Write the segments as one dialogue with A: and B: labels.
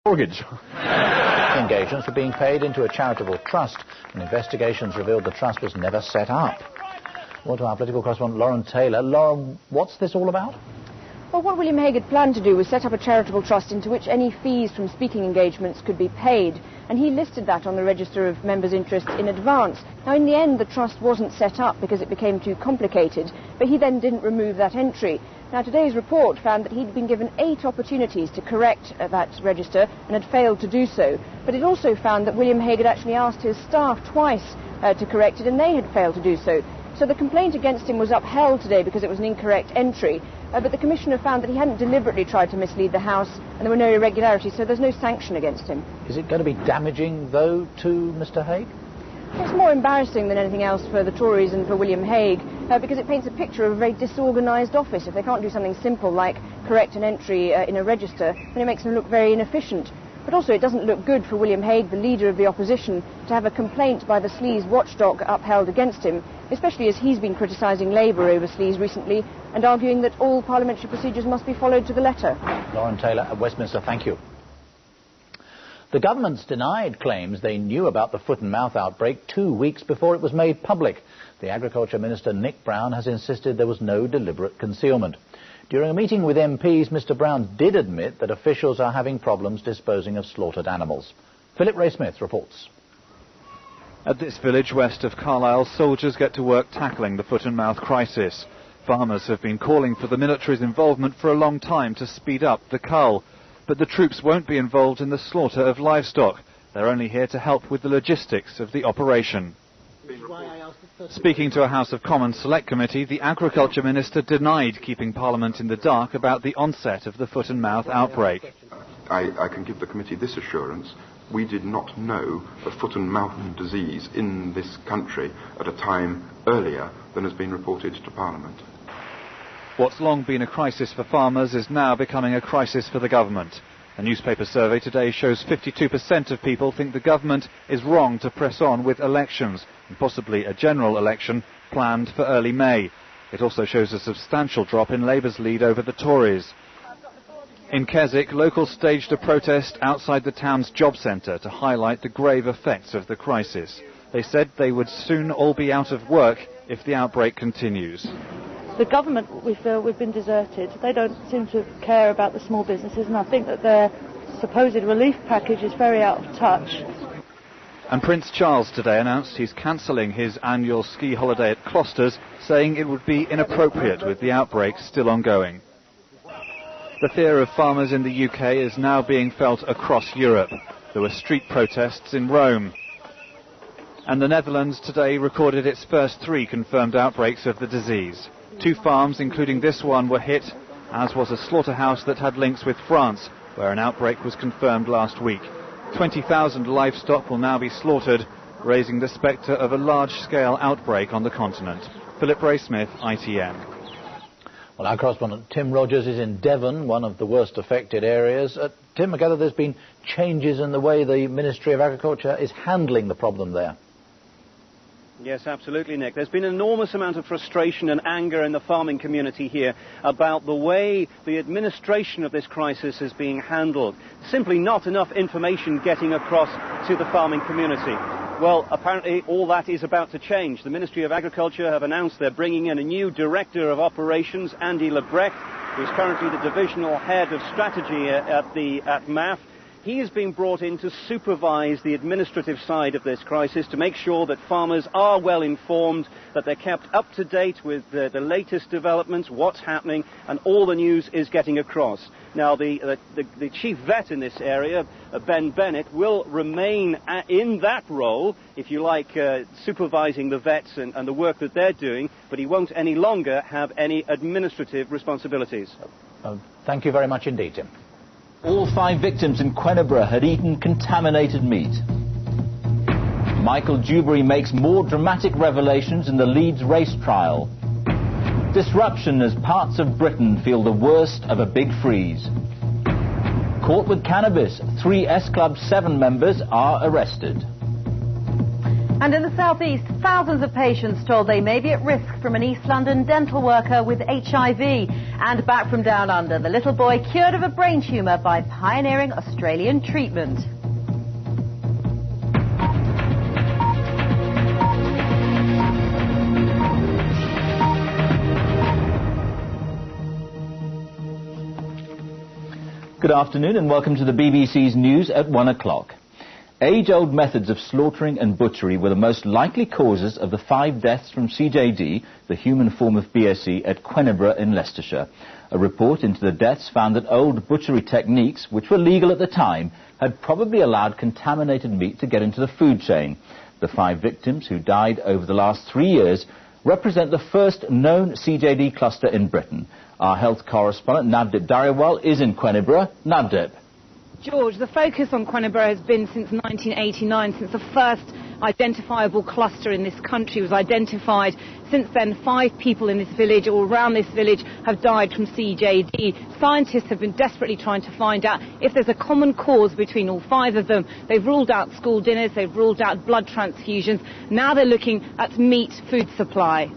A: mortgage.
B: Engagements were being paid into a charitable trust, and investigations revealed the trust was never set up. Well, to our political correspondent Lauren Taylor. Lauren, what's this all about?
C: Well, what William Hague had planned to do was set up a charitable trust into which any fees from speaking engagements could be paid, and he listed that on the register of members' interests in advance. Now, in the end, the trust wasn't set up because it became too complicated, but he then didn't remove that entry. Now, today's report found that he'd been given 8 opportunities to correct that register and had failed to do so, but it also found that William Hague had actually asked his staff twice to correct it, and they had failed to do so. So the complaint against him was upheld today because it was an incorrect entry. But the Commissioner found that he hadn't deliberately tried to mislead the House and there were no irregularities, so there's no sanction against him.
B: Is it going to be damaging, though, to Mr Hague?
C: It's more embarrassing than anything else for the Tories and for William Hague because it paints a picture of a very disorganised office. If they can't do something simple like correct an entry in a register, then it makes them look very inefficient. But also it doesn't look good for William Hague, the leader of the opposition, to have a complaint by the Sleaze watchdog upheld against him, especially as he's been criticising Labour over Sleaze recently and arguing that all parliamentary procedures must be followed to the letter.
B: Lauren Taylor at Westminster, thank you. The government's denied claims they knew about the foot and mouth outbreak 2 weeks before it was made public. The Agriculture Minister, Nick Brown, has insisted there was no deliberate concealment. During a meeting with MPs, Mr Brown did admit that officials are having problems disposing of slaughtered animals. Philip Ray-Smith reports.
D: At this village west of Carlisle, soldiers get to work tackling the foot and mouth crisis. Farmers have been calling for the military's involvement for a long time to speed up the cull. But the troops won't be involved in the slaughter of livestock. They're only here to help with the logistics of the operation. Speaking to a House of Commons Select Committee, the Agriculture Minister denied keeping Parliament in the dark about the onset of the foot and mouth outbreak.
E: I can give the committee this assurance. We did not know of foot and mouth disease in this country at a time earlier than has been reported to Parliament.
D: What's long been a crisis for farmers is now becoming a crisis for the government. A newspaper survey today shows 52% of people think the government is wrong to press on with elections, and possibly a general election planned for early May. It also shows a substantial drop in Labour's lead over the Tories. In Keswick, locals staged a protest outside the town's job centre to highlight the grave effects of the crisis. They said they would soon all be out of work if the outbreak continues.
F: The government, we feel, we've been deserted. They don't seem to care about the small businesses, and I think that their supposed relief package is very out of touch.
D: And Prince Charles today announced he's cancelling his annual ski holiday at Closters, saying it would be inappropriate with the outbreak still ongoing. The fear of farmers in the UK is now being felt across Europe. There were street protests in Rome. And the Netherlands today recorded its first 3 confirmed outbreaks of the disease. 2 farms, including this one, were hit, as was a slaughterhouse that had links with France, where an outbreak was confirmed last week. 20,000 livestock will now be slaughtered, raising the spectre of a large-scale outbreak on the continent. Philip Ray-Smith, ITN.
B: Well, our correspondent Tim Rogers is in Devon, one of the worst affected areas. Tim, I gather there's been changes in the way the Ministry of Agriculture is handling the problem there.
G: Yes, absolutely, Nick. There's been an enormous amount of frustration and anger in the farming community here about the way the administration of this crisis is being handled. Simply not enough information getting across to the farming community. Well, apparently all that is about to change. The Ministry of Agriculture have announced they're bringing in a new Director of Operations, Andy Lebrecht, who's currently the Divisional Head of Strategy at MAF. He is being brought in to supervise the administrative side of this crisis, to make sure that farmers are well informed, that they're kept up to date with the latest developments, what's happening, and all the news is getting across. Now, the chief vet in this area, Ben Bennett, will remain in that role, if you like, supervising the vets and the work that they're doing, but he won't any longer have any administrative responsibilities.
B: Thank you very much indeed, Tim.
H: All 5 victims in Quenebra had eaten contaminated meat. Michael Dewberry makes more dramatic revelations in the Leeds race trial. Disruption as parts of Britain feel the worst of a big freeze. Caught with cannabis, 3 S Club 7 members are arrested.
A: And in the southeast, thousands of patients told they may be at risk from an East London dental worker with HIV. And back from down under, the little boy cured of a brain tumour by pioneering Australian treatment.
H: Good afternoon and welcome to the BBC's news at 1 o'clock. Age-old methods of slaughtering and butchery were the most likely causes of the 5 deaths from CJD, the human form of BSE, at Quenebra in Leicestershire. A report into the deaths found that old butchery techniques, which were legal at the time, had probably allowed contaminated meat to get into the food chain. The 5 victims, who died over the last 3 years, represent the first known CJD cluster in Britain. Our health correspondent, Navdeep Dariwal, is in Quenebra. Navdeep.
I: George, the focus on Quenebra has been since 1989, since the first identifiable cluster in this country was identified. Since then, 5 people in this village or around this village have died from CJD. Scientists have been desperately trying to find out if there's a common cause between all 5 of them. They've ruled out school dinners, they've ruled out blood transfusions. Now they're looking at meat food supply.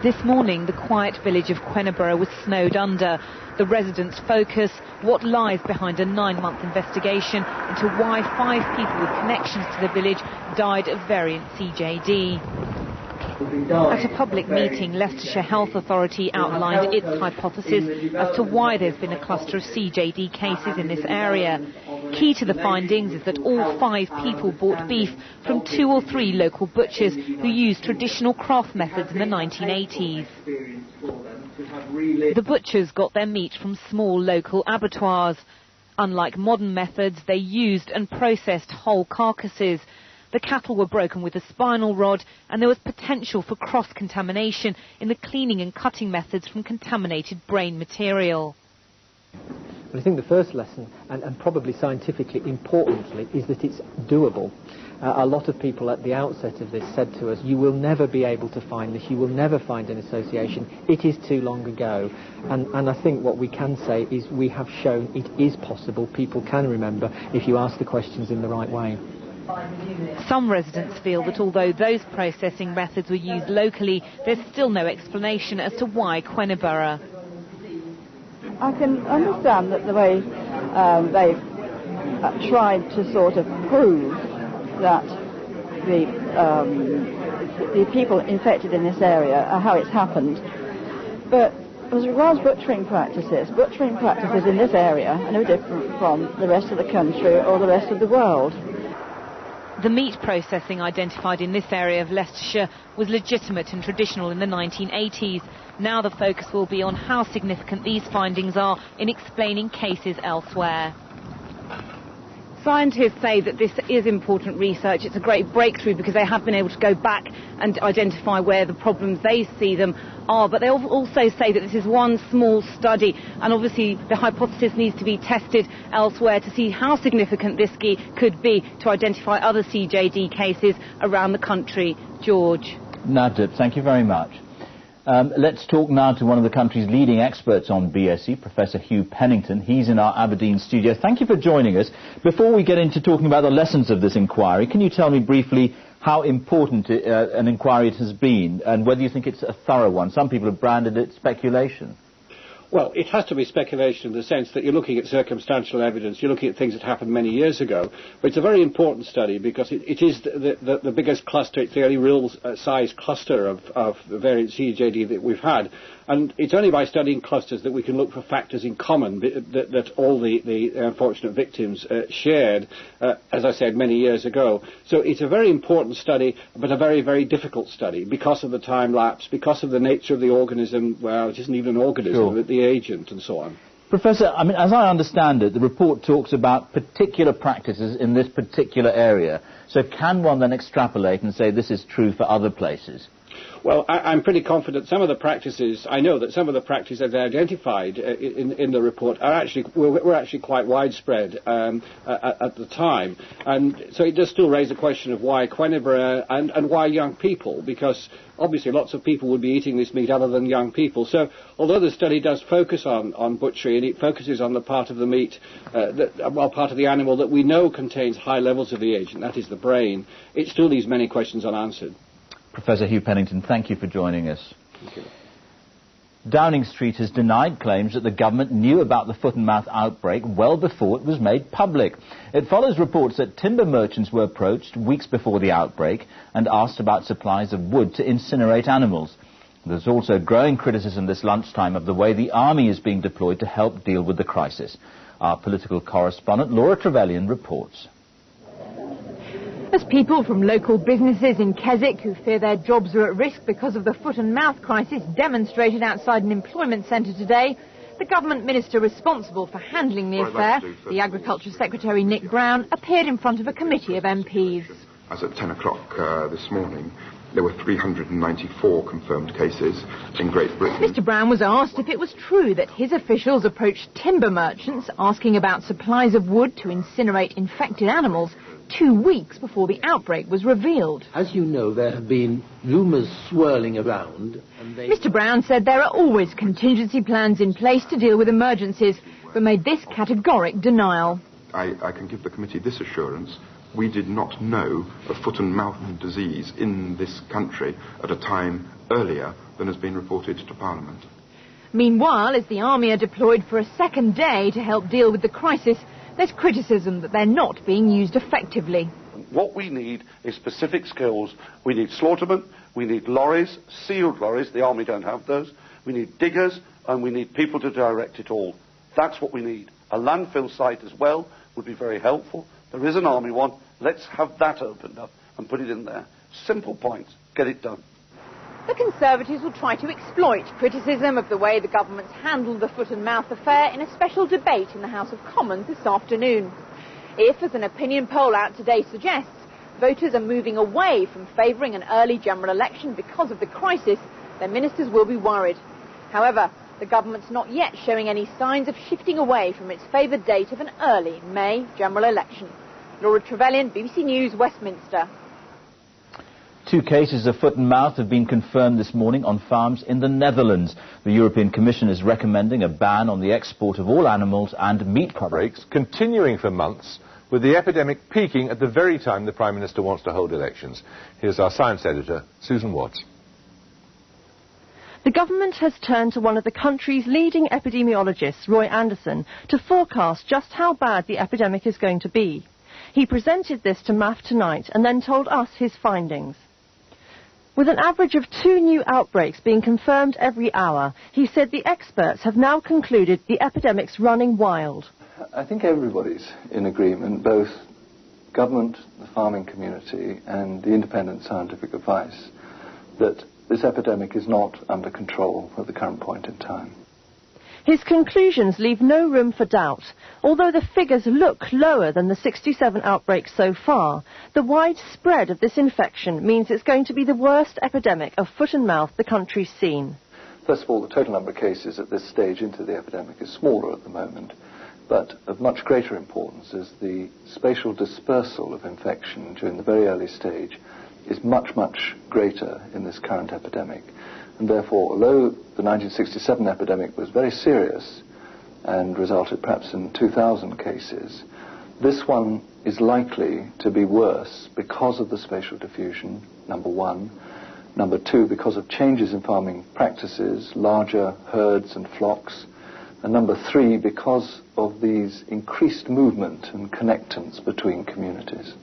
I: This morning, the quiet village of Quenebra was snowed under. The residents focus what lies behind a 9-month investigation into why 5 people with connections to the village died of variant CJD. At a public meeting, Leicestershire Health Authority outlined its hypothesis as to why there's been a cluster of CJD cases in this area. Key to the findings is that all 5 people bought beef from 2 or 3 local butchers who used traditional craft methods in the 1980s. The butchers got their meat from small local abattoirs. Unlike modern methods, they used and processed whole carcasses. The cattle were broken with a spinal rod, and there was potential for cross-contamination in the cleaning and cutting methods from contaminated brain material.
J: I think the first lesson, and probably scientifically importantly, is that it's doable. A lot of people at the outset of this said to us, you will never be able to find this, you will never find an association, it is too long ago. And I think what we can say is we have shown it is possible, people can remember if you ask the questions in the right way.
I: Some residents feel that although those processing methods were used locally, there's still no explanation as to why Quenebra.
F: I can understand that the way they've tried to sort of prove that the people infected in this area are how it's happened. But as regards butchering practices in this area are no different from the rest of the country or the rest of the world.
I: The meat processing identified in this area of Leicestershire was legitimate and traditional in the 1980s. Now the focus will be on how significant these findings are in explaining cases elsewhere. Scientists say that this is important research. It's a great breakthrough because they have been able to go back and identify where the problems they see them are. But they also say that this is one small study, and obviously the hypothesis needs to be tested elsewhere to see how significant this could be to identify other CJD cases around the country. George.
H: Navdeep, thank you very much. Let's talk now to one of the country's leading experts on BSE, Professor Hugh Pennington. He's in our Aberdeen studio. Thank you for joining us. Before we get into talking about the lessons of this inquiry, can you tell me briefly how important an inquiry it has been and whether you think it's a thorough one? Some people have branded it speculation.
K: Well, it has to be speculation in the sense that you're looking at circumstantial evidence, you're looking at things that happened many years ago, but it's a very important study because it is the biggest cluster, it's the only real size cluster of the variant CJD that we've had. And it's only by studying clusters that we can look for factors in common that all the unfortunate victims shared, as I said, many years ago. So it's a very important study, but a very, very difficult study because of the time lapse, because of the nature of the organism. Well, it isn't even an organism, but the agent and so on.
H: Professor, I mean, as I understand it, the report talks about particular practices in this particular area. So can one then extrapolate and say this is true for other places?
K: Well, I'm pretty confident some of the practices, I know that some of the practices identified in the report were actually quite widespread at the time. And so it does still raise the question of why Quenebra and why young people, because obviously lots of people would be eating this meat other than young people. So although the study does focus on butchery, and it focuses on the part of the meat, part of the animal that we know contains high levels of the agent, that is the brain, it still leaves many questions unanswered.
H: Professor Hugh Pennington, thank you for joining us.
K: Thank you.
H: Downing Street has denied claims that the government knew about the foot-and-mouth outbreak well before it was made public. It follows reports that timber merchants were approached weeks before the outbreak and asked about supplies of wood to incinerate animals. There's also growing criticism this lunchtime of the way the army is being deployed to help deal with the crisis. Our political correspondent Laura Trevelyan reports.
L: As people from local businesses in Keswick who fear their jobs are at risk because of the foot-and-mouth crisis demonstrated outside an employment centre today, the government minister responsible for handling the affair, the Agriculture Secretary Nick Brown, appeared in front of a committee of MPs.
E: As at 10 o'clock this morning, there were 394 confirmed cases in Great Britain.
L: Mr Brown was asked if it was true that his officials approached timber merchants asking about supplies of wood to incinerate infected animals 2 weeks before the outbreak was revealed.
M: As you know, there have been rumours swirling around.
L: Mr Brown said there are always contingency plans in place to deal with emergencies, but made this categoric denial.
E: I can give the committee this assurance. We did not know of foot-and-mouth disease in this country at a time earlier than has been reported to Parliament.
L: Meanwhile, as the army are deployed for a second day to help deal with the crisis, there's criticism that they're not being used effectively.
N: What we need is specific skills. We need slaughtermen, we need lorries, sealed lorries, the army don't have those, we need diggers, and we need people to direct it all. That's what we need. A landfill site as well would be very helpful. There is an army one, let's have that opened up and put it in there. Simple points, get it done.
L: The Conservatives will try to exploit criticism of the way the government's handled the foot-and-mouth affair in a special debate in the House of Commons this afternoon. If, as an opinion poll out today suggests, voters are moving away from favouring an early general election because of the crisis, then ministers will be worried. However, the government's not yet showing any signs of shifting away from its favoured date of an early May general election. Laura Trevelyan, BBC News, Westminster.
H: 2 cases of foot and mouth have been confirmed this morning on farms in the Netherlands. The European Commission is recommending a ban on the export of all animals and meat products.
O: Continuing for months, with the epidemic peaking at the very time the Prime Minister wants to hold elections. Here's our science editor, Susan Watts.
P: The government has turned to one of the country's leading epidemiologists, Roy Anderson, to forecast just how bad the epidemic is going to be. He presented this to MAF tonight and then told us his findings. With an average of 2 new outbreaks being confirmed every hour, he said the experts have now concluded the epidemic's running wild.
Q: I think everybody's in agreement, both government, the farming community and the independent scientific advice, that this epidemic is not under control at the current point in time.
P: His conclusions leave no room for doubt. Although the figures look lower than the 67 outbreaks so far, the wide spread of this infection means it's going to be the worst epidemic of foot and mouth the country's seen.
Q: First of all, the total number of cases at this stage into the epidemic is smaller at the moment, but of much greater importance is the spatial dispersal of infection during the very early stage is much, much greater in this current epidemic. And therefore, although the 1967 epidemic was very serious and resulted perhaps in 2,000 cases, this one is likely to be worse because of the spatial diffusion, number one. Number two, because of changes in farming practices, larger herds and flocks. And number three, because of these increased movement and connectance between communities.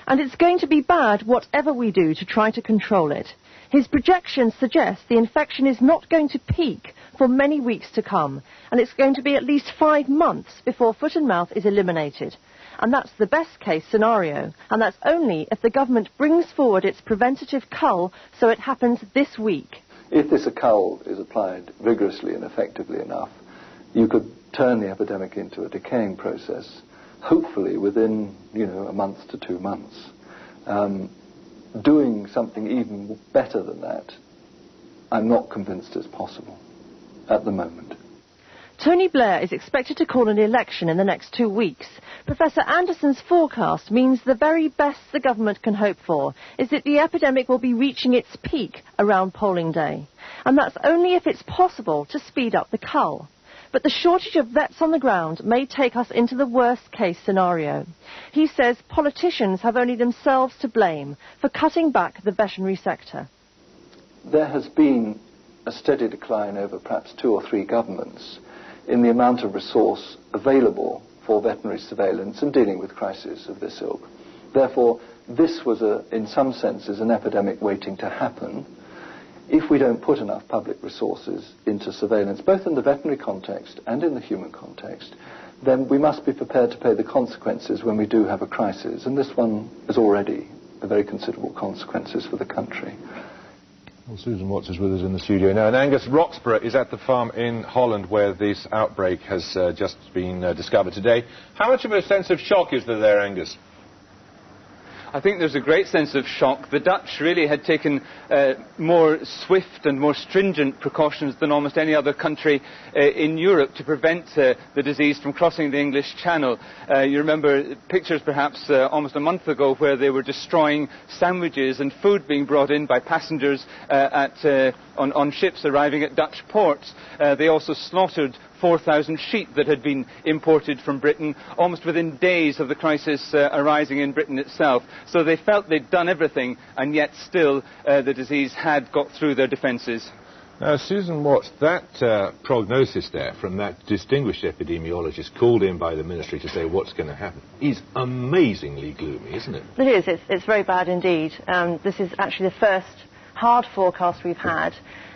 P: And it's going to be bad whatever we do to try to control it. His projections suggest the infection is not going to peak for many weeks to come, and it's going to be at least 5 months before foot and mouth is eliminated. And that's the best case scenario, and that's only if the government brings forward its preventative cull so it happens this week.
Q: If this cull is applied vigorously and effectively enough, you could turn the epidemic into a decaying process, hopefully within, a month to 2 months. doing something even better than that, I'm not convinced it's possible at the moment.
P: Tony Blair is expected to call an election in the next 2 weeks. Professor Anderson's forecast means the very best the government can hope for is that the epidemic will be reaching its peak around polling day. And that's only if it's possible to speed up the cull. But the shortage of vets on the ground may take us into the worst case scenario. He says politicians have only themselves to blame for cutting back the veterinary sector.
Q: There has been a steady decline over perhaps 2 or 3 governments in the amount of resource available for veterinary surveillance and dealing with crises of this ilk. Therefore, this was, in some senses, an epidemic waiting to happen. If we don't put enough public resources into surveillance, both in the veterinary context and in the human context, then we must be prepared to pay the consequences when we do have a crisis. And this one is already a very considerable consequences for the country.
O: Well, Susan Watts is with us in the studio now. And Angus Roxburgh is at the farm in Holland where this outbreak has just been discovered today. How much of a sense of shock is there, Angus?
R: I think there's a great sense of shock. The Dutch really had taken more swift and more stringent precautions than almost any other country in Europe to prevent the disease from crossing the English Channel. You remember pictures perhaps almost a month ago where they were destroying sandwiches and food being brought in by passengers on ships arriving at Dutch ports. They also slaughtered 4,000 sheep that had been imported from Britain almost within days of the crisis arising in Britain itself. So they felt they'd done everything, and yet still the disease had got through their defences.
O: Now, Susan Watts, that prognosis there from that distinguished epidemiologist called in by the ministry to say what's going to happen is amazingly gloomy, isn't it?
P: It is. It's very bad indeed. This is actually the first hard forecast we've had.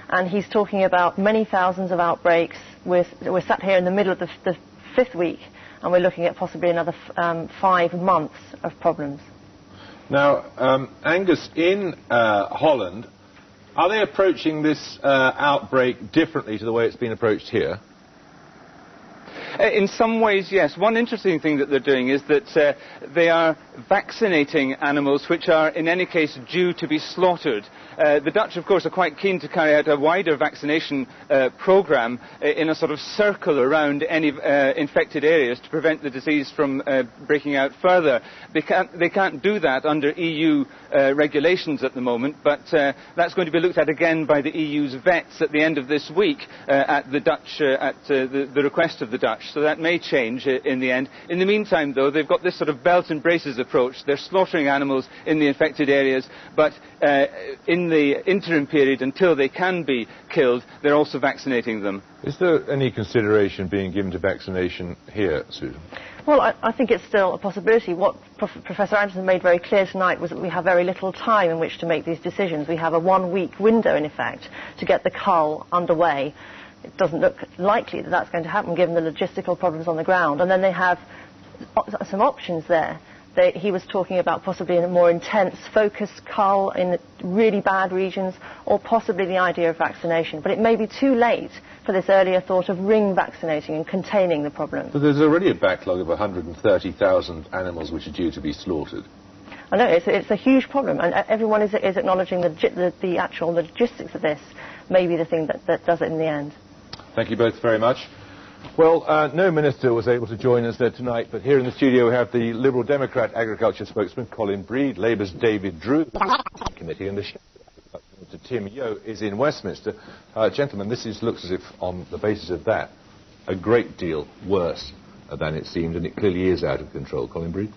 P: And he's talking about many thousands of outbreaks. We're sat here in the middle of the 5th week, and we're looking at possibly another 5 months of problems.
O: Now, Angus, in Holland, are they approaching this outbreak differently to the way it's been approached here?
R: In some ways, yes. One interesting thing that they're doing is that they are vaccinating animals which are, in any case, due to be slaughtered. The Dutch, of course, are quite keen to carry out a wider vaccination programme in a sort of circle around any infected areas to prevent the disease from breaking out further. They can't do that under EU regulations at the moment, but that's going to be looked at again by the EU's vets at the end of this week at the Dutch, at the request of the Dutch. So that may change in the end. In the meantime, though, they've got this sort of belt and braces approach. They're slaughtering animals in the infected areas, but in the interim period, until they can be killed, they're also vaccinating them.
O: Is there any consideration being given to vaccination here, Susan?
P: Well, I think it's still a possibility. What Professor Anderson made very clear tonight was that we have very little time in which to make these decisions. We have a 1-week window, in effect, to get the cull underway. It doesn't look likely that that's going to happen, given the logistical problems on the ground. And then they have some options there. He was talking about possibly a more intense, focused cull in really bad regions, or possibly the idea of vaccination. But it may be too late for this earlier thought of ring vaccinating and containing the problem.
O: But there's already a backlog of 130,000 animals which are due to be slaughtered.
P: I know, it's a huge problem, and everyone is acknowledging the actual logistics of this may be the thing that does it in the end.
O: Thank you both very much. Well, no minister was able to join us there tonight, but here in the studio we have the Liberal Democrat Agriculture spokesman, Colin Breed, Labour's David Drew, committee, and the Tim Yeo is in Westminster. Gentlemen, this looks as if, on the basis of that, a great deal worse than it seemed, and it clearly is out of control. Colin Breed?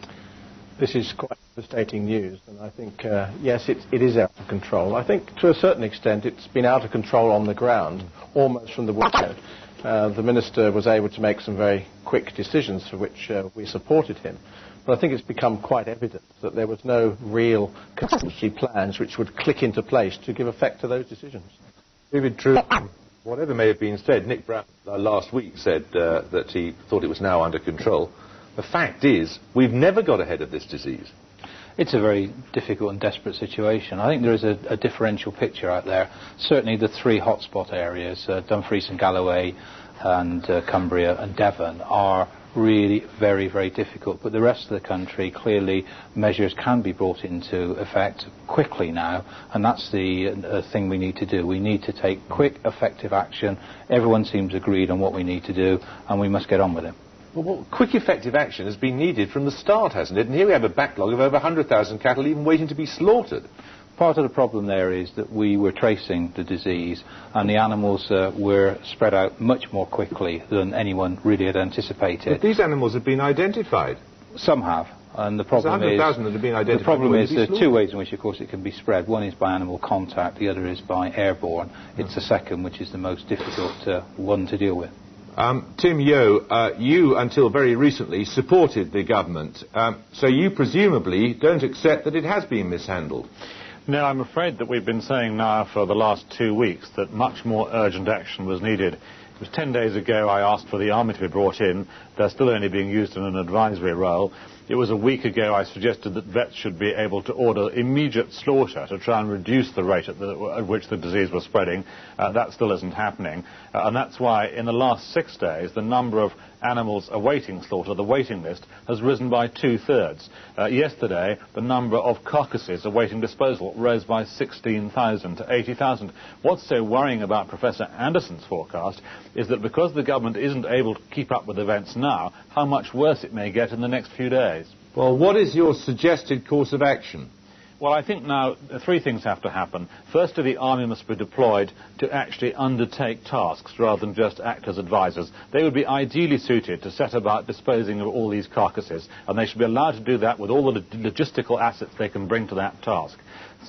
S: This is quite devastating news, and I think, yes, it is out of control. I think, to a certain extent, it's been out of control on the ground, almost from the word. The Minister was able to make some very quick decisions for which we supported him. But I think it's become quite evident that there was no real contingency plans which would click into place to give effect to those decisions.
O: David Drew, whatever may have been said, Nick Brown last week said that he thought it was now under control. The fact is, we've never got ahead of this disease.
T: It's a very difficult and desperate situation. I think there is a differential picture out there. Certainly the 3 hotspot areas, Dumfries and Galloway and Cumbria and Devon, are really very, very difficult. But the rest of the country, clearly, measures can be brought into effect quickly now, and that's the thing we need to do. We need to take quick, effective action. Everyone seems agreed on what we need to do, and we must get on with it.
O: Well, quick, effective action has been needed from the start, hasn't it? And here we have a backlog of over 100,000 cattle even waiting to be slaughtered.
T: Part of the problem there is that we were tracing the disease, and the animals were spread out much more quickly than anyone really had anticipated.
O: But these animals have been identified.
T: Some have. And the problem is,
O: 100,000 that have been identified.
T: The problem is there are two ways in which, of course, it can be spread. One is by animal contact, the other is by airborne. It's the second which is the most difficult one to deal with.
O: Tim Yeo, you, until very recently, supported the government, so you presumably don't accept that it has been mishandled.
U: No, I'm afraid that we've been saying now for the last 2 weeks that much more urgent action was needed. It was 10 days ago I asked for the army to be brought in. They're still only being used in an advisory role. It was a week ago I suggested that vets should be able to order immediate slaughter to try and reduce the rate at which the disease was spreading. That still isn't happening. And that's why in the last 6 days the number of animals awaiting slaughter, the waiting list, has risen by 2/3. Yesterday the number of carcasses awaiting disposal rose by 16,000 to 80,000. What's so worrying about Professor Anderson's forecast is that because the government isn't able to keep up with events now, how much worse it may get in the next few days.
O: Well, what is your suggested course of action?
U: Well, I think now 3 things have to happen. Firstly, the army must be deployed to actually undertake tasks rather than just act as advisors. They would be ideally suited to set about disposing of all these carcasses, and they should be allowed to do that with all the logistical assets they can bring to that task.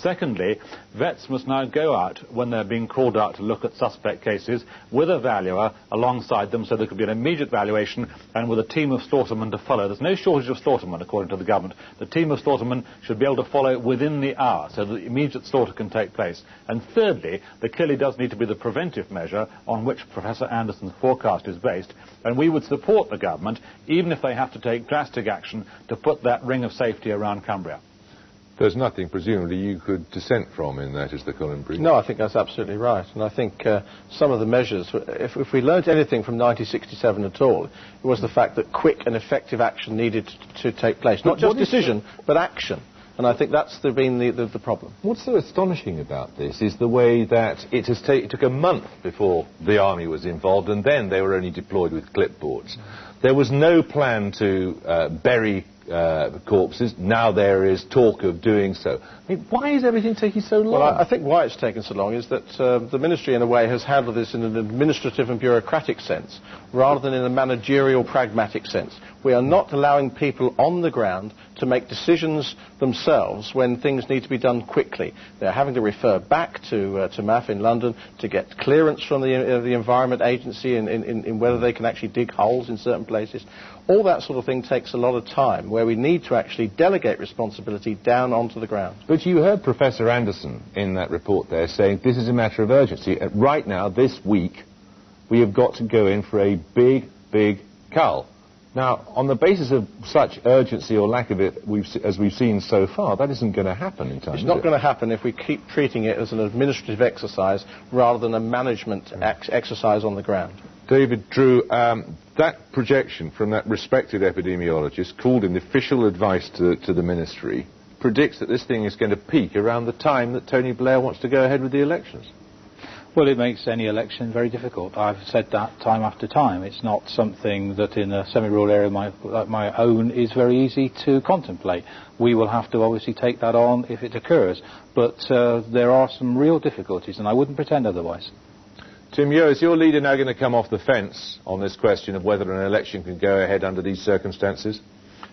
U: Secondly, vets must now go out when they're being called out to look at suspect cases with a valuer alongside them, so there could be an immediate valuation and with a team of slaughtermen to follow. There's no shortage of slaughtermen, according to the government. The team of slaughtermen should be able to follow within the hour so that the immediate slaughter can take place. And thirdly, there clearly does need to be the preventive measure on which Professor Anderson's forecast is based, and we would support the government even if they have to take drastic action to put that ring of safety around Cumbria.
O: There's nothing, presumably, you could dissent from in that, is the Colin Breen?
S: No, I think that's absolutely right. And I think some of the measures, if we learnt anything from 1967 at all, it was the fact that quick and effective action needed to take place. Not just decision, but action. And I think that's been the problem.
O: What's so astonishing about this is the way that it took a month before the army was involved, and then they were only deployed with clipboards. There was no plan to bury corpses. Now there is talk of doing so. I mean, why is everything taking so long?
S: Well, I think why it's taken so long is that the ministry, in a way, has handled this in an administrative and bureaucratic sense, rather than in a managerial, pragmatic sense. We are not allowing people on the ground to make decisions themselves when things need to be done quickly. They're having to refer back to MAF in London to get clearance from the Environment Agency in whether they can actually dig holes in certain places. All that sort of thing takes a lot of time, where we need to actually delegate responsibility down onto the ground.
O: But you heard Professor Anderson in that report there saying this is a matter of urgency. Right now, this week, we have got to go in for a big, big cull. Now, on the basis of such urgency or lack of it, as we've seen so far, that isn't going to happen in time.
S: It's not going to happen if we keep treating it as an administrative exercise rather than a management exercise on the ground.
O: David Drew, that projection from that respected epidemiologist, called in the official advice to the ministry, predicts that this thing is going to peak around the time that Tony Blair wants to go ahead with the elections.
T: Well, it makes any election very difficult. I've said that time after time. It's not something that in a semi-rural area like my own is very easy to contemplate. We will have to obviously take that on if it occurs. But there are some real difficulties, and I wouldn't pretend otherwise.
O: Tim Yeo, is your leader now going to come off the fence on this question of whether an election can go ahead under these circumstances?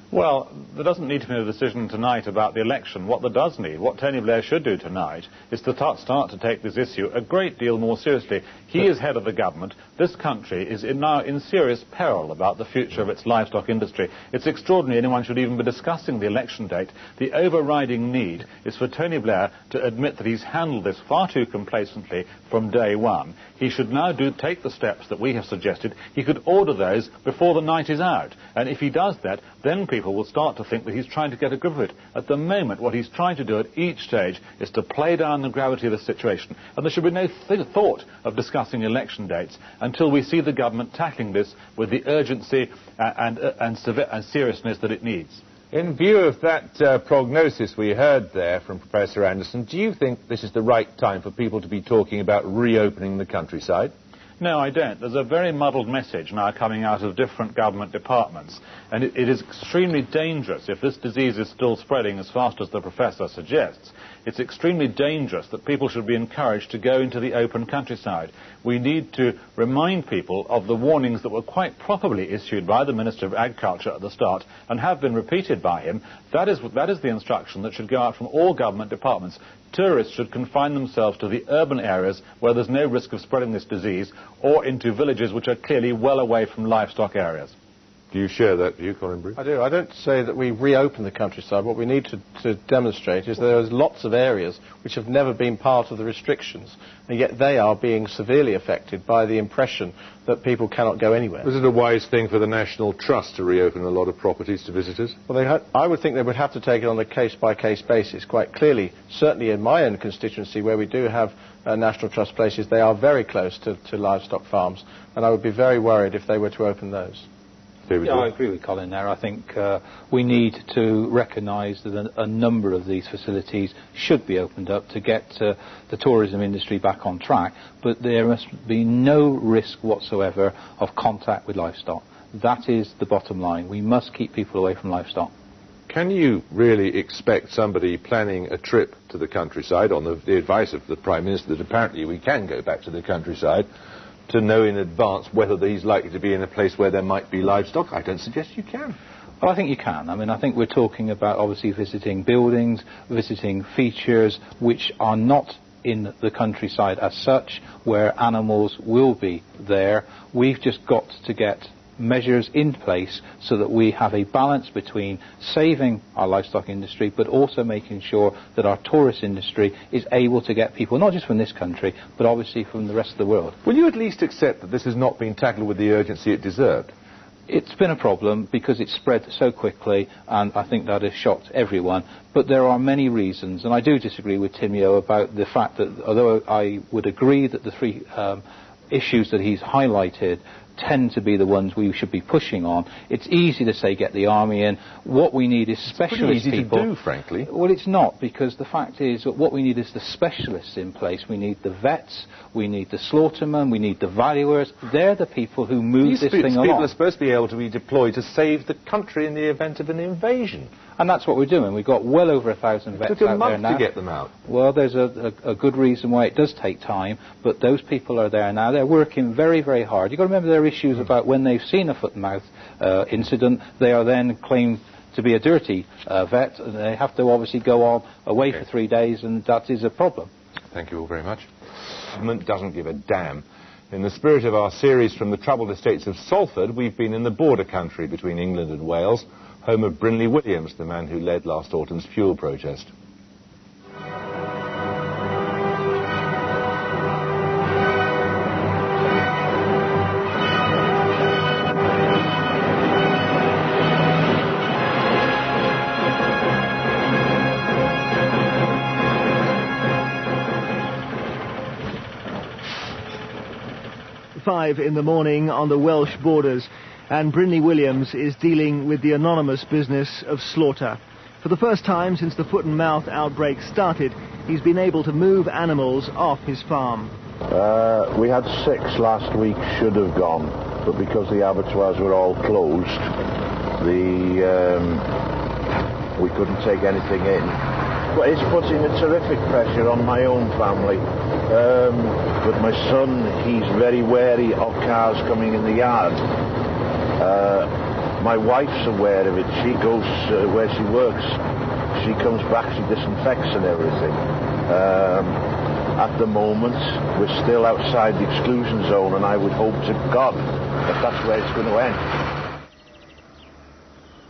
U: Well, there doesn't need to be a decision tonight about the election. What there does need, what Tony Blair should do tonight, is to start to take this issue a great deal more seriously. He is head of the government. This country is now in serious peril about the future of its livestock industry. It's extraordinary anyone should even be discussing the election date. The overriding need is for Tony Blair to admit that he's handled this far too complacently from day one. He should now take the steps that we have suggested. He could order those before the night is out. And if he does that, then people people will start to think that he's trying to get a grip of it. At the moment, what he's trying to do at each stage is to play down the gravity of the situation. And there should be no thought of discussing election dates until we see the government tackling this with the urgency and seriousness that it needs.
O: In view of that prognosis we heard there from Professor Anderson, do you think this is the right time for people to be talking about reopening the countryside?
U: No, I don't. There's a very muddled message now coming out of different government departments, and it is extremely dangerous if this disease is still spreading as fast as the professor suggests. It's extremely dangerous that people should be encouraged to go into the open countryside. We need to remind people of the warnings that were quite properly issued by the Minister of Agriculture at the start and have been repeated by him. That is the instruction that should go out from all government departments. Tourists should confine themselves to the urban areas where there's no risk of spreading this disease, or into villages which are clearly well away from livestock areas.
O: Do you share that view, Colin Bree?
S: I do. I don't say that we reopen the countryside. What we need to demonstrate is there are lots of areas which have never been part of the restrictions, and yet they are being severely affected by the impression that people cannot go anywhere.
O: Was it a wise thing for the National Trust to reopen a lot of properties to visitors?
S: Well, I would think they would have to take it on a case-by-case basis. Quite clearly, certainly in my own constituency, where we do have National Trust places, they are very close to livestock farms, and I would be very worried if they were to open those.
T: Yeah, I agree with Colin there. I think we need to recognise that a number of these facilities should be opened up to get the tourism industry back on track, but there must be no risk whatsoever of contact with livestock. That is the bottom line. We must keep people away from livestock.
O: Can you really expect somebody planning a trip to the countryside, on the advice of the Prime Minister that apparently we can go back to the countryside, to know in advance whether he's likely to be in a place where there might be livestock? I don't suggest you can.
T: Well, I think you can. I mean, I think we're talking about obviously visiting buildings, visiting features which are not in the countryside as such, where animals will be there. We've just got to get measures in place so that we have a balance between saving our livestock industry but also making sure that our tourist industry is able to get people not just from this country but obviously from the rest of the world.
O: Will you at least accept that this has not been tackled with the urgency it deserved?
T: It's been a problem because it's spread so quickly, and I think that has shocked everyone. But there are many reasons, and I do disagree with Tim Yeo about the fact that although I would agree that the three issues that he's highlighted tend to be the ones we should be pushing on. It's easy to say get the army in. What we need is specialist people.
O: It's pretty easy to do, frankly.
T: Well, it's not, because the fact is that what we need is the specialists in place. We need the vets, we need the slaughtermen, we need the valuers. They're the people who move this thing along.
O: People are supposed to be able to be deployed to save the country in the event of an invasion.
T: And that's what we're doing. We've got well over 1,000 vets out there now.
O: It took a month to get them out.
T: Well, there's a good reason why it does take time, but those people are there now. They're working very, very hard. You've got to remember there are issues about when they've seen a foot and mouth incident, they are then claimed to be a dirty vet, and they have to obviously go on away for 3 days, and that is a problem.
O: Thank you all very much. The government doesn't give a damn. In the spirit of our series from the troubled estates of Salford, we've been in the border country between England and Wales, home of Brynnle Williams, the man who led last autumn's fuel protest.
C: In the morning on the Welsh borders, and Brynnle Williams is dealing with the anonymous business of slaughter. For the first time since the foot and mouth outbreak started, he's been able to move animals off his farm.
V: We had 6 last week, should have gone, but because the abattoirs were all closed, we couldn't take anything in. But it's putting a terrific pressure on my own family. With my son, he's very wary of cars coming in the yard. My wife's aware of it. She goes where she works. She comes back, she disinfects and everything. At the moment, we're still outside the exclusion zone, and I would hope to God that that's where it's going to end.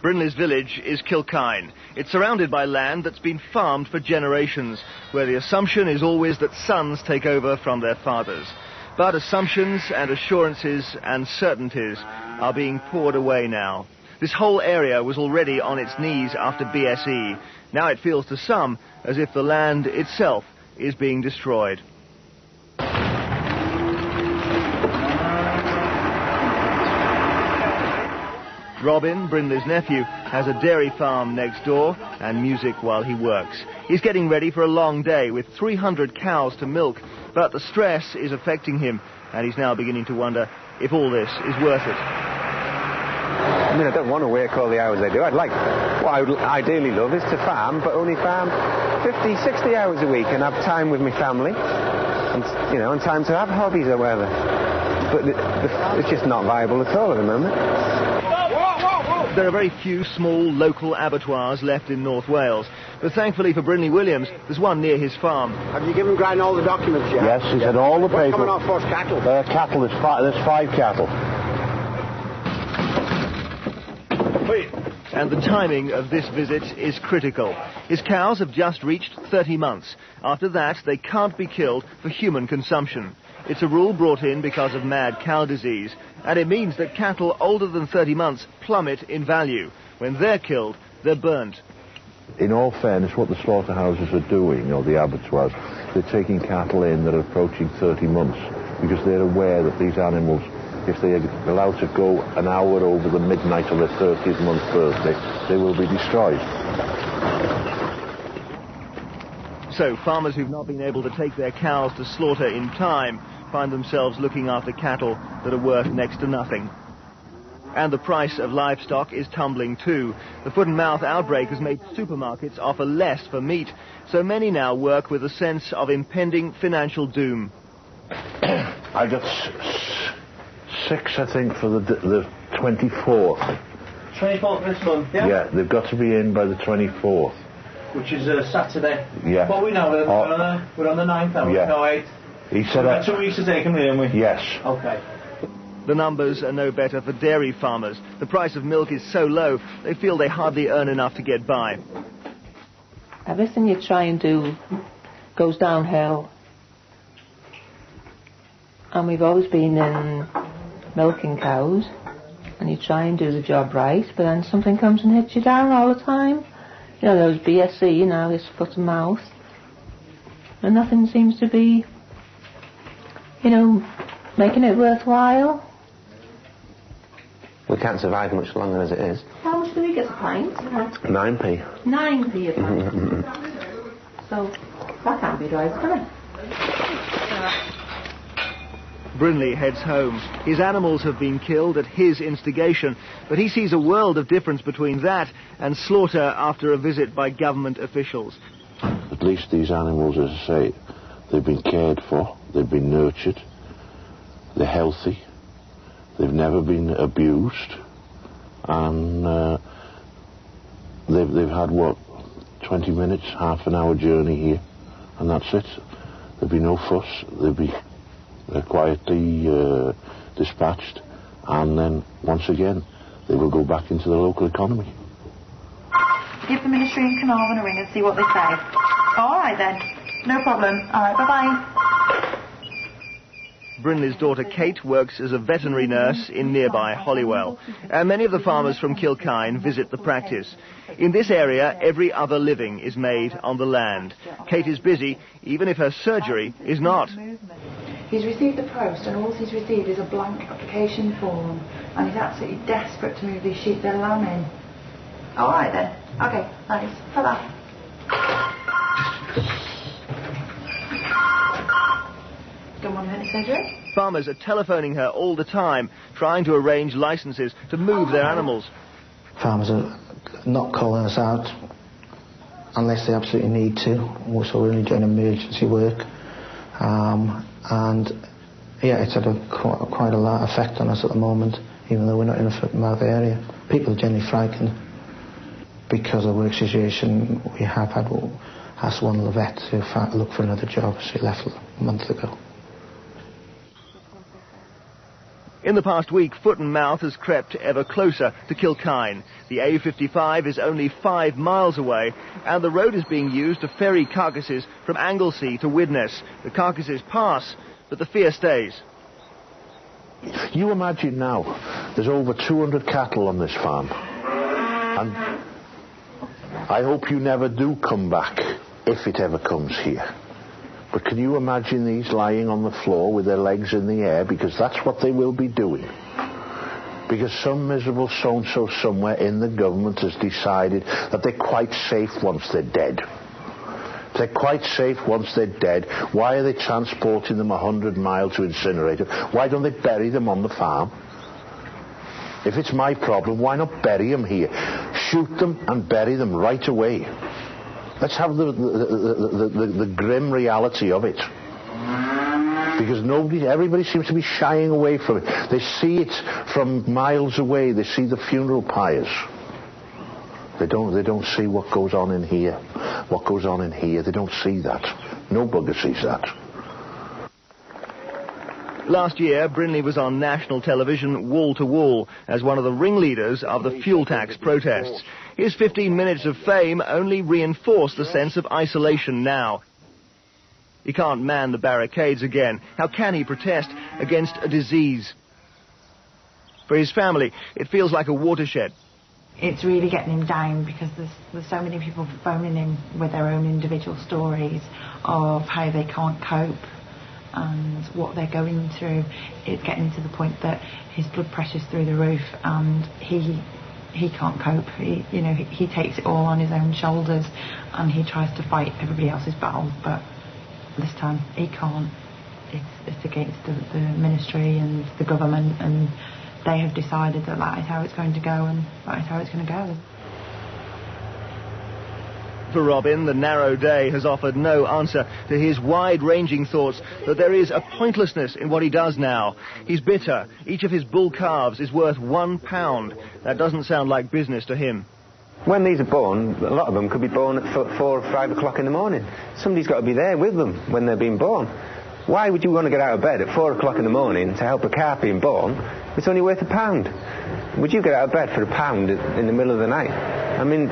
C: Brynnle's village is Kilkine. It's surrounded by land that's been farmed for generations, where the assumption is always that sons take over from their fathers. But assumptions and assurances and certainties are being poured away now. This whole area was already on its knees after BSE. Now it feels to some as if the land itself is being destroyed. Robin, Brynnle's nephew, has a dairy farm next door and music while he works. He's getting ready for a long day with 300 cows to milk, but the stress is affecting him, and he's now beginning to wonder if all this is worth it.
D: I mean, I don't want to work all the hours I do. What I would ideally love is to farm, but only farm 50, 60 hours a week and have time with my family and, you know, and time to have hobbies or whatever. But it's just not viable at all at the moment.
C: There are very few small local abattoirs left in North Wales, but thankfully for Brynnle Williams, there's one near his farm.
G: Have you given Brian all the documents yet?
V: Yes, he's had all the
G: What's
V: paper.
G: coming off first, cattle?
V: Cattle, there's 5 cattle.
C: And the timing of this visit is critical. His cows have just reached 30 months. After that, they can't be killed for human consumption. It's a rule brought in because of mad cow disease, and it means that cattle older than 30 months plummet in value. When they're killed, they're burnt.
V: In all fairness, what the slaughterhouses are doing, or the abattoirs, they're taking cattle in that are approaching 30 months because they're aware that these animals, if they are allowed to go an hour over the midnight of their 30th month birthday, they will be destroyed.
C: So farmers who've not been able to take their cows to slaughter in time find themselves looking after cattle that are worth next to nothing. And the price of livestock is tumbling too. The foot and mouth outbreak has made supermarkets offer less for meat, so many now work with a sense of impending financial doom.
V: I got 6, I think, for the 24th.
J: 24th this month, yeah?
V: Yeah, they've got to be in by the 24th.
J: Which is Saturday.
V: Yeah.
J: Well, we know we're on the 9th, aren't we?
V: Yeah.
J: No, 8th.
V: He said
J: that 2 weeks to take them, haven't we?
V: Yes.
J: Okay.
C: The numbers are no better for dairy farmers. The price of milk is so low, they feel they hardly earn enough to get by.
W: Everything you try and do goes downhill. And we've always been in milking cows, and you try and do the job right, but then something comes and hits you down all the time. You know, those BSE, you know, this foot and mouth. And nothing seems to be, you know, making it worthwhile.
D: We can't survive much longer as it is.
W: How much do we get a pint?
D: 9p.
W: 9p a pint. So, that can't be right, can it?
C: Brynnle heads home. His animals have been killed at his instigation, but he sees a world of difference between that and slaughter after a visit by government officials.
V: At least these animals, as I say, they've been cared for, they've been nurtured, they're healthy, they've never been abused, and they've had, 20 minutes, half an hour journey here, and that's it. There'll be no fuss, they'll be quietly dispatched, and then once again they will go back into the local economy.
X: Give the Ministry in Carnarvon a ring and see what they say. All right then, no problem. All right, bye-bye.
C: Brynnle's daughter Kate works as a veterinary nurse in nearby Holywell, and many of the farmers from Kilkine visit the practice. In this area, every other living is made on the land. Kate is busy, even if her surgery is not.
X: He's received the post, and all he's received is a blank application form, and he's absolutely desperate to move these sheep of lamb in. All right then. Okay, thanks. Ta-da. Don't want any surgery?
C: Farmers are telephoning her all the time, trying to arrange licenses to move their animals.
Y: Farmers are not calling us out unless they absolutely need to. Also, we're only doing emergency work. And yeah, it's had quite a lot of effect on us at the moment, even though we're not in a foot and mouth area. People are generally frightened because of the work situation. We have had asked one of the vets to look for another job. She left a month ago.
C: In the past week, foot and mouth has crept ever closer to Kilkine. The A55 is only 5 miles away, and the road is being used to ferry carcasses from Anglesey to Widnes. The carcasses pass, but the fear stays.
V: You imagine now, there's over 200 cattle on this farm. And I hope you never do come back, if it ever comes here. But can you imagine these lying on the floor with their legs in the air? Because that's what they will be doing. Because some miserable so-and-so somewhere in the government has decided that they're quite safe once they're dead. They're quite safe once they're dead. Why are they transporting them 100 miles to incinerate them? Why don't they bury them on the farm? If it's my problem, why not bury them here? Shoot them and bury them right away. Let's have the grim reality of it. Because everybody seems to be shying away from it. They see it from miles away. They see the funeral pyres. They don't see what goes on in here. What goes on in here, they don't see that. No bugger sees that.
C: Last year, Brynnle was on national television wall to wall as one of the ringleaders of the fuel tax protests. His 15 minutes of fame only reinforced the sense of isolation now. He can't man the barricades again. How can he protest against a disease? For his family, it feels like a watershed.
X: It's really getting him down because there's so many people phoning him with their own individual stories of how they can't cope and what they're going through. It's getting to the point that his blood pressure's through the roof and he can't cope. He takes it all on his own shoulders and he tries to fight everybody else's battle, but this time he can't. It's against the ministry and the government, and they have decided that that is how it's going to go and that is how it's going to go.
C: For Robin, the narrow day has offered no answer to his wide-ranging thoughts that there is a pointlessness in what he does now. He's bitter. Each of his bull calves is worth £1. That doesn't sound like business to him.
D: When these are born, a lot of them could be born at 4 or 5 o'clock in the morning. Somebody's got to be there with them when they're being born. Why would you want to get out of bed at 4 o'clock in the morning to help a calf being born? It's only worth £1. Would you get out of bed for £1 in the middle of the night? I mean...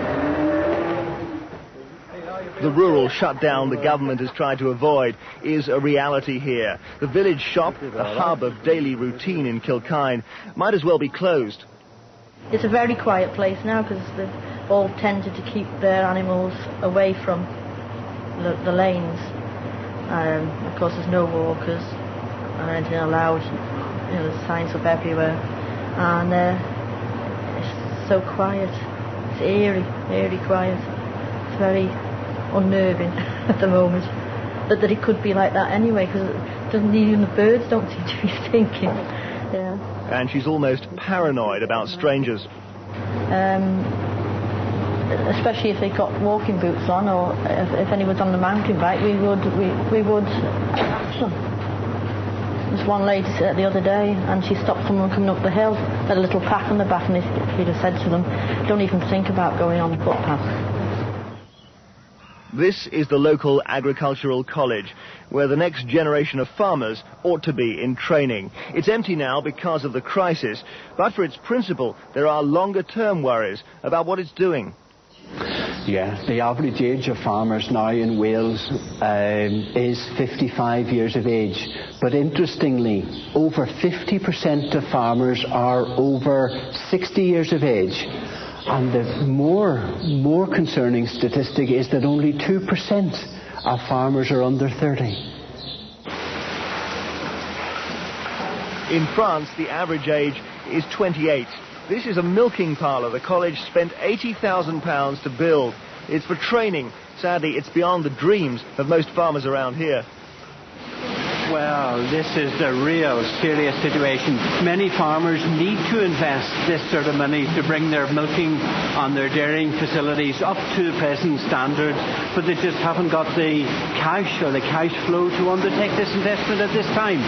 C: The rural shutdown the government has tried to avoid is a reality here. The village shop, the hub of daily routine in Kilkine, might as well be closed.
P: It's a very quiet place now because they've all tended to keep their animals away from the lanes. Of course, there's no walkers or anything allowed. There's signs up everywhere, and it's so quiet. It's eerie quiet. It's very unnerving at the moment that it could be like that anyway, because even the birds don't seem to be thinking. Yeah.
C: And she's almost paranoid about strangers.
P: Especially if they got walking boots on, or if anyone's on the mountain bike, we would ask them. There's one lady the other day, and she stopped someone coming up the hill, had a little pack on the back, and he'd have said to them, "Don't even think about going on the footpath."
C: This is the local agricultural college, where the next generation of farmers ought to be in training. It's empty now because of the crisis, but for its principal, there are longer-term worries about what it's doing.
M: Yeah, the average age of farmers now in Wales is 55 years of age. But interestingly, over 50% of farmers are over 60 years of age. And the more concerning statistic is that only 2% of farmers are under 30.
C: In France, the average age is 28. This is a milking parlour the college spent £80,000 to build. It's for training. Sadly, it's beyond the dreams of most farmers around here.
M: Well, this is a real serious situation. Many farmers need to invest this sort of money to bring their milking and their dairying facilities up to the present standards, but they just haven't got the cash or the cash flow to undertake this investment at this time.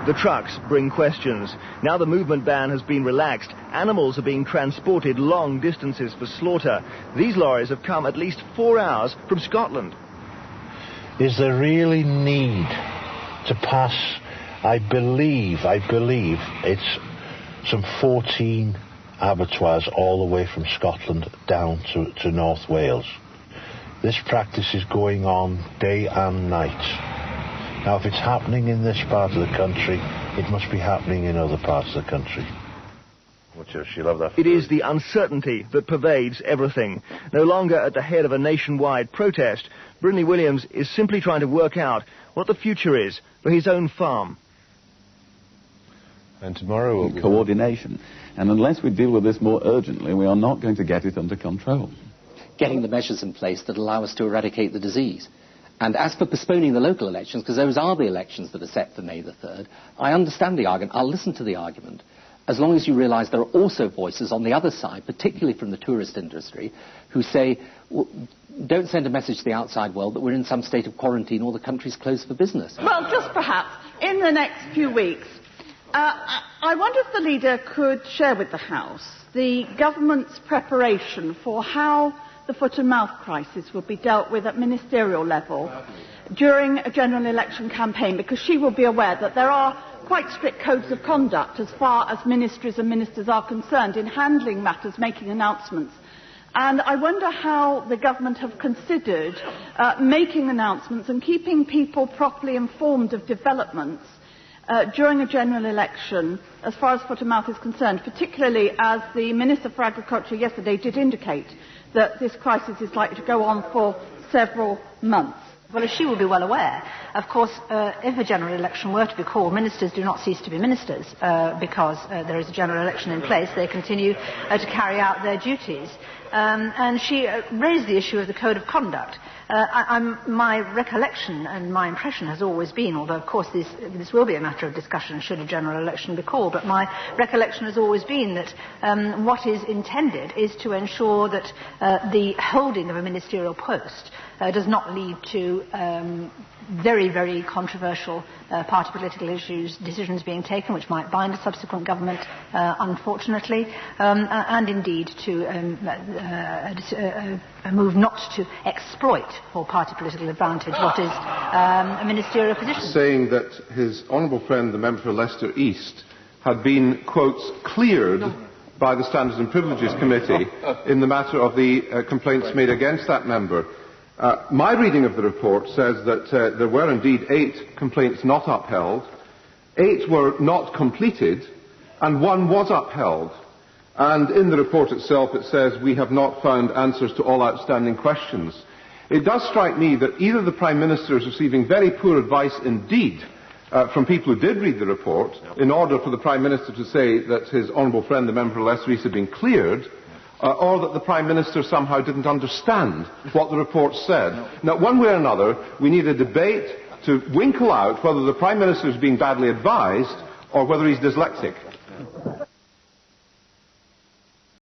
C: The trucks bring questions. Now the movement ban has been relaxed. Animals are being transported long distances for slaughter. These lorries have come at least 4 hours from Scotland.
V: Is there really need to pass, I believe it's some 14 abattoirs all the way from Scotland down to North Wales. This practice is going on day and night. Now, if it's happening in this part of the country, It must be happening in other parts of the country. She'll have that.
C: It is the uncertainty that pervades everything. No longer at the head of a nationwide protest, Brynnle Williams is simply trying to work out what the future is for his own farm.
O: And tomorrow will be
A: coordination. And unless we deal with this more urgently, we are not going to get it under control.
B: Getting the measures in place that allow us to eradicate the disease. And as for postponing the local elections, because those are the elections that are set for May the 3rd, I understand the argument. I'll listen to the argument. As long as you realise there are also voices on the other side, particularly from the tourist industry, who say, well, don't send a message to the outside world that we're in some state of quarantine or the country's closed for business.
F: Well, just perhaps, in the next few weeks, I wonder if the leader could share with the House the government's preparation for how the foot and mouth crisis will be dealt with at ministerial level during a general election campaign, because she will be aware that there are quite strict codes of conduct as far as ministries and ministers are concerned in handling matters, making announcements. And I wonder how the government have considered making announcements and keeping people properly informed of developments during a general election as far as foot and mouth is concerned, particularly as the Minister for Agriculture yesterday did indicate that this crisis is likely to go on for several months.
I: Well, as she will be well aware, of course, if a general election were to be called, ministers do not cease to be ministers because there is a general election in place. They continue to carry out their duties. And she raised the issue of the code of conduct. My recollection and my impression has always been, although of course this will be a matter of discussion should a general election be called, but my recollection has always been that what is intended is to ensure that the holding of a ministerial post does not lead to very, very controversial party political issues, decisions being taken which might bind a subsequent government, unfortunately, and indeed to a move not to exploit for party political advantage what is a ministerial position.
K: Saying that his honourable friend, the member for Leicester East, had been, quotes, cleared by the Standards and Privileges Committee in the matter of the complaints made against that member. My reading of the report says that there were indeed 8 complaints not upheld, 8 were not completed, and 1 was upheld. And in the report itself it says we have not found answers to all outstanding questions. It does strike me that either the Prime Minister is receiving very poor advice indeed from people who did read the report in order for the Prime Minister to say that his honourable friend, the member for Leicester East, had been cleared, or that the Prime Minister somehow didn't understand what the report said. Now, one way or another, we need a debate to winkle out whether the Prime Minister is being badly advised or whether he's dyslexic.